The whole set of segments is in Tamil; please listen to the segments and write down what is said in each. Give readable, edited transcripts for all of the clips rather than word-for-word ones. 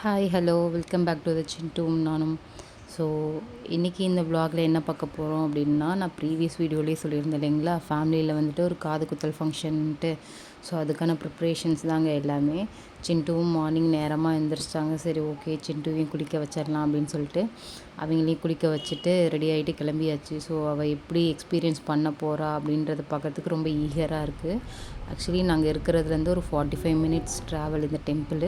Hi hello welcome back to the சின்டூம் நானும். ஸோ இன்றைக்கி இந்த vlogல என்ன பார்க்க போகிறோம் அப்படின்னா, நான் ப்ரீவியஸ் வீடியோலேயே சொல்லியிருந்தேன் இல்லைங்களா, ஃபேமிலியில் வந்துட்டு ஒரு காது குத்தல் ஃபங்க்ஷன்ட்டு. ஸோ அதுக்கான ப்ரிப்ரேஷன்ஸ் தாங்க எல்லாமே. சின்டூவும் மார்னிங் நேரமாக எழுந்திரிச்சிட்டாங்க. சரி ஓகே சின்டூவையும் குளிக்க வச்சிடலாம் அப்படின்னு சொல்லிட்டு அவங்களையும் குளிக்க வச்சுட்டு ரெடி ஆகிட்டு கிளம்பியாச்சு. ஸோ அவள் எப்படி எக்ஸ்பீரியன்ஸ் பண்ண போகிறா அப்படின்றத பார்க்கறதுக்கு ரொம்ப ஈகராக இருக்குது. ஆக்சுவலி நாங்கள் இருக்கிறதுலேருந்து ஒரு 45 மினிட்ஸ் ட்ராவல் இந்த டெம்பிள்.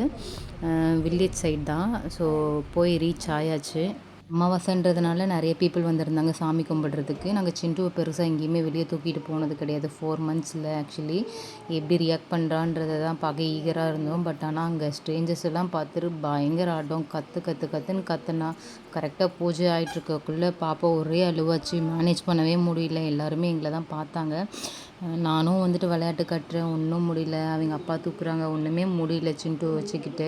வில்லேஜ் சைட் தான். ஸோ போய் ரீச் ஆயாச்சு. அமாவாசைன்றதுனால நிறைய பீப்புள் வந்திருந்தாங்க சாமி கும்பிட்றதுக்கு. நாங்கள் சின்டூவை பெருசாக எங்கேயுமே வெளியே தூக்கிட்டு போனது கிடையாது 4 மந்த்ஸில். ஆக்சுவலி எப்படி ரியாக்ட் பண்ணுறான்றதை தான் பார்க்க ஈகராக இருந்தோம். பட் ஆனால் அங்கே ஸ்ட்ரேஞ்சர்ஸ் எல்லாம் பார்த்துட்டு பயங்கர ஆட்டம், கற்று கற்று கற்றுன்னு கற்றுனா கரெக்டாக பூஜை ஆகிட்டுருக்கக்குள்ளே பாப்பா ஒரே அழுவாச்சு. மேனேஜ் பண்ணவே முடியல. எல்லாருமே எங்களை தான் பார்த்தாங்க. நானும் வந்துட்டு விளையாட்டு கட்டுறேன், ஒன்றும் முடியல. அவங்க அப்பா தூக்குறாங்க, ஒன்றுமே முடியல சின்டூ வச்சுக்கிட்டு.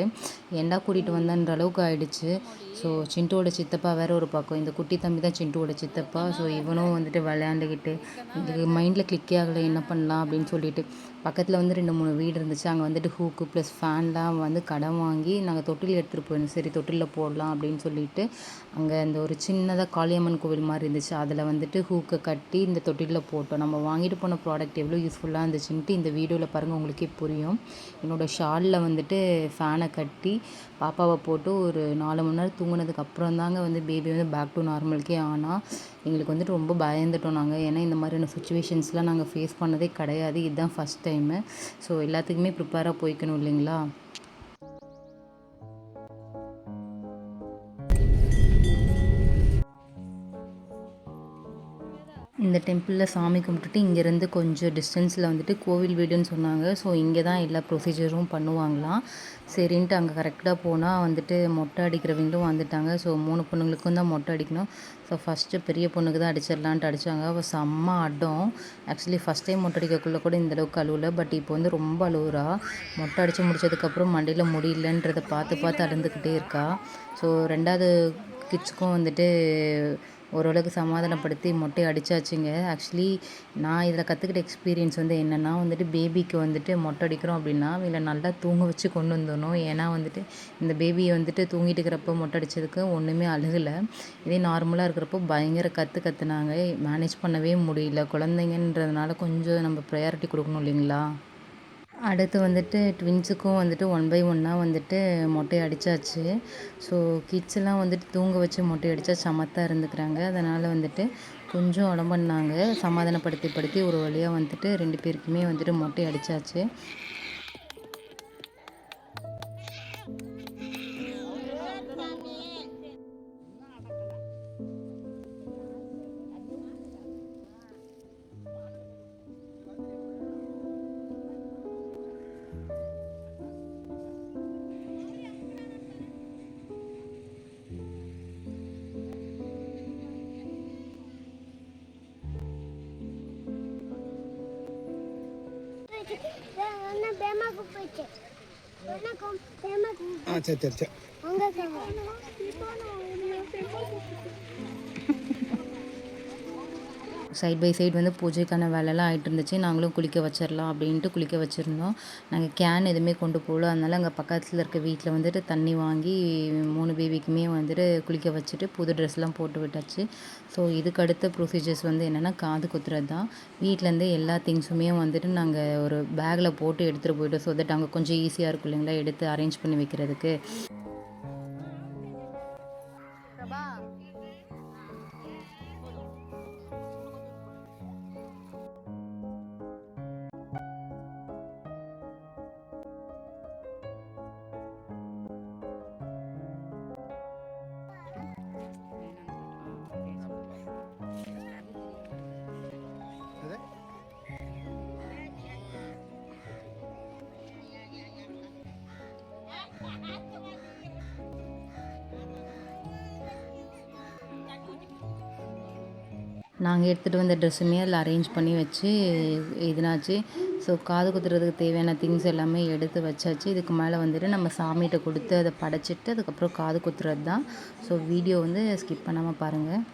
ஏன்டா கூட்டிகிட்டு வந்தேன்ற அளவுக்கு ஆயிடுச்சு. ஸோ சின்டூவோட சித்தப்பா வேறு ஒரு பக்கம், இந்த குட்டி தம்பி தான் சின்டூவோட சித்தப்பா. ஸோ இவனும் வந்துட்டு விளையாண்டுக்கிட்டு எனக்கு மைண்டில் கிளிக்கே ஆகலை என்ன பண்ணலாம் அப்படின்னு சொல்லிட்டு. பக்கத்தில் வந்து 2-3 வீடு இருந்துச்சு. அங்கே வந்துட்டு ஹூக்கு ப்ளஸ் ஃபேன்லாம் வந்து கடன் வாங்கி நாங்கள் தொட்டில் எடுத்துகிட்டு போயிருந்தோம். சரி தொட்டிலில் போடலாம் அப்படின்னு சொல்லிட்டு அங்கே இந்த ஒரு சின்னதாக காளியம்மன் கோவில் மாதிரி இருந்துச்சு. அதில் வந்துட்டு ஹூக்கை கட்டி இந்த தொட்டிலில் போட்டோம். நம்ம வாங்கிட்டு போன ப்ராடக்ட் எவ்வளோ யூஸ்ஃபுல்லாக இருந்துச்சுன்ட்டு இந்த வீடியோவில் பாருங்கள், உங்களுக்கே புரியும். என்னோடய ஷாலில் வந்துட்டு ஃபேனை கட்டி பாப்பாவை போட்டு ஒரு 4 மணி நேரம் தூங்கினதுக்கு அப்புறம் தாங்க வந்து பேபி வந்து பேக் டு நார்மலுக்கே ஆனால் எங்களுக்கு வந்துட்டு ரொம்ப பயந்துட்டோம் நாங்கள். ஏன்னா இந்த மாதிரியான சுச்சுவேஷன்ஸ்லாம் நாங்கள் ஃபேஸ் பண்ணதே கிடையாது. இதுதான் ஃபஸ்ட் டைமு. ஸோ எல்லாத்துக்குமே ப்ரிப்பேராக போய்க்கணும் இல்லைங்களா. இந்த டெம்பிளில் சாமி கும்பிட்டுட்டு இங்கேருந்து கொஞ்சம் டிஸ்டன்ஸில் வந்துட்டு கோவில் வீடுன்னு சொன்னாங்க. ஸோ இங்கே தான் எல்லா ப்ரொசீஜரும் பண்ணுவாங்களாம். சரின்ட்டு அங்கே கரெக்டாக போனால் வந்துட்டு மொட்டை அடிக்கிறவங்களும் வந்துட்டாங்க. ஸோ 3 பொண்ணுங்களுக்கும் தான் மொட்டை அடிக்கணும். ஸோ ஃபஸ்ட்டு பெரிய பொண்ணுக்கு தான் அடிச்சிடலான்ட்டு அடித்தாங்க. அவள் செம்ம அடம். ஆக்சுவலி ஃபஸ்ட் டைம் மொட்டை அடிக்கக்குள்ளே கூட இந்தளவுக்கு அழுவலை. பட் இப்போ வந்து ரொம்ப அழுவுறா. மொட்டை அடித்து முடிச்சதுக்கப்புறம் மண்டையில் முடியலன்றதை பார்த்து பார்த்து அழுந்துக்கிட்டே இருக்கா. ஸோ 2வது கிட்ஸுக்கும் வந்துட்டு ஓரளவுக்கு சமாதானப்படுத்தி மொட்டை அடித்தாச்சுங்க. ஆக்சுவலி நான் இதில் கற்றுக்கிட்ட எக்ஸ்பீரியன்ஸ் வந்து என்னென்னா வந்துட்டு பேபிக்கு வந்துட்டு மொட்டை அடிக்கிறோம் அப்படின்னா இவளை நல்லா தூங்க வச்சு கொண்டு வந்துடணும். ஏன்னா வந்துட்டு இந்த பேபியை வந்துட்டு தூங்கிட்டு இருக்கிறப்போ மொட்டை அடித்ததுக்கு ஒன்றுமே அழுகலை. இதே நார்மலாக இருக்கிறப்போ பயங்கர கற்றுனாங்க. மேனேஜ் பண்ணவே முடியல. குழந்தைங்கன்றதுனால கொஞ்சம் நம்ம ப்ரையாரிட்டி கொடுக்கணும் இல்லைங்களா. அடுத்து வந்துட்டு ட்வின்ஸுக்கும் வந்துட்டு 1 பை 1 வந்துட்டு மொட்டை அடித்தாச்சு. ஸோ கிட்ஸ்லாம் வந்துட்டு தூங்க வச்சு மொட்டை அடித்தா சமத்தா இருந்துக்கிறாங்க. அதனால் வந்துட்டு கொஞ்சம் அடம் பண்ணாங்க. சமாதானப்படுத்தி ஒரு வழியாக வந்துட்டு 2 பேருக்குமே வந்துட்டு மொட்டை அடித்தாச்சு. சரி சரி சரி. சைட் பை சைடு வந்து பூஜைக்கான வேலைலாம் ஆகிட்டு இருந்துச்சு. நாங்களும் குளிக்க வச்சிடலாம் அப்படின்ட்டு குளிக்க வச்சுருந்தோம். நாங்கள் கேன் எதுவுமே கொண்டு போகல. அதனால் அங்கே பக்கத்தில் இருக்க வீட்டில் வந்துட்டு தண்ணி வாங்கி 3 பேபிக்குமே வந்துட்டு குளிக்க வச்சுட்டு புது ட்ரெஸ்லாம் போட்டு விட்டாச்சு. ஸோ இதுக்கு அடுத்த ப்ரொசீஜர்ஸ் வந்து என்னென்னா காது குத்துறது தான். வீட்டிலேருந்தே எல்லா திங்ஸுமே வந்துட்டு நாங்கள் ஒரு பேக்கில் போட்டு எடுத்துகிட்டு போய்ட்டோம். ஸோ தட் அங்கே கொஞ்சம் ஈஸியாக இருக்கும் இல்லைங்களா எடுத்து அரேஞ்ச் பண்ணி வைக்கிறதுக்கு. நாங்கள் எடுத்துகிட்டு வந்த ட்ரெஸ்ஸுமே அதில் அரேஞ்ச் பண்ணி வச்சு இதுனாச்சு. ஸோ காது குத்துறதுக்கு தேவையான திங்ஸ் எல்லாமே எடுத்து வச்சாச்சு. இதுக்கு மேலே வந்துட்டு நம்ம சாமிகிட்ட கொடுத்து அதை படைச்சிட்டு அதுக்கப்புறம் காது குத்துறது தான். ஸோ வீடியோ வந்து ஸ்கிப் பண்ணாமல் பாருங்கள்.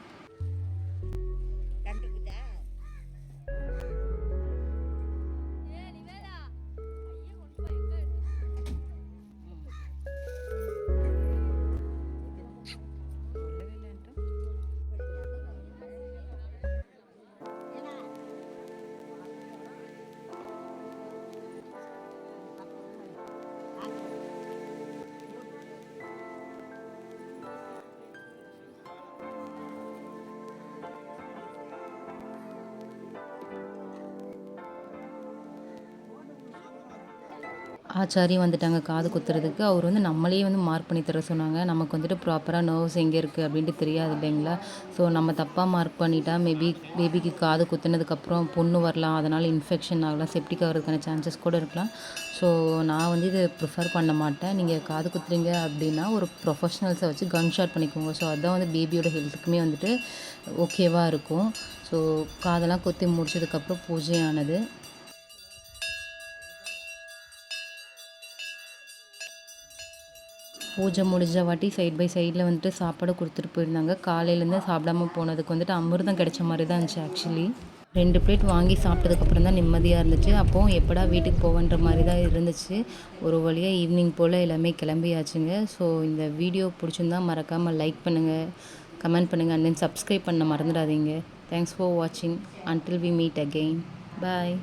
ஆச்சாரி வந்துட்டாங்க காது குத்துறதுக்கு. அவர் வந்து நம்மளையே வந்து மார்க் பண்ணி தர சொன்னாங்க. நமக்கு வந்துட்டு ப்ராப்பரா நர்வ்ஸ் எங்கே இருக்குது அப்படின்ட்டு தெரியாது இல்லைங்களா? ஸோ நம்ம தப்பா மார்க் பண்ணிட்டா பேபிக்கு காது குத்துனதுக்கப்புறம் புண்ணு வரலாம். அதனால் இன்ஃபெக்ஷன் ஆகலாம். செப்டிக் ஆகுறதுக்கான சான்சஸ் கூட இருக்கலாம். ஸோ நான் வந்து இத ப்ரிஃபர் பண்ண மாட்டேன். நீங்க காது குத்துறீங்க அப்படின்னா, ஒரு ப்ரொஃபஷ்னல்ஸ வச்சு கன் ஷாட் பண்ணிக்கோங்க. ஸோ அதான் வந்து பேபியோட ஹெல்த்துக்குமே வந்துட்டு ஓகேவா இருக்கும். ஸோ காதெல்லாம் குத்தி முடிச்சதுக்கப்புறம் பூஜையானது. பூஜை முடிஞ்ச வாட்டி சைட் பை சைடில் வந்துட்டு சாப்பாடு கொடுத்துட்டு போயிருந்தாங்க. காலையிலேருந்து சாப்பிடாம போனதுக்கு வந்துட்டு அமிர்தம் கிடைச்ச மாதிரி தான் இருந்துச்சு ஆக்சுவலி. 2 பிளேட் வாங்கி சாப்பிட்டதுக்கப்புறம் தான் நிம்மதியாக இருந்துச்சு. அப்போது எப்படா வீட்டுக்கு போவேன்ற மாதிரி தான் இருந்துச்சு. ஒரு வழியாக ஈவினிங் போல் எல்லாமே கிளம்பியாச்சுங்க. ஸோ இந்த வீடியோ பிடிச்சிருந்தா மறக்காமல் லைக் பண்ணுங்கள், கமெண்ட் பண்ணுங்கள் அண்ட் தென் சப்ஸ்கிரைப் பண்ண மறந்துடாதீங்க. தேங்க்ஸ் ஃபார் வாட்சிங். Until we meet again. Bye.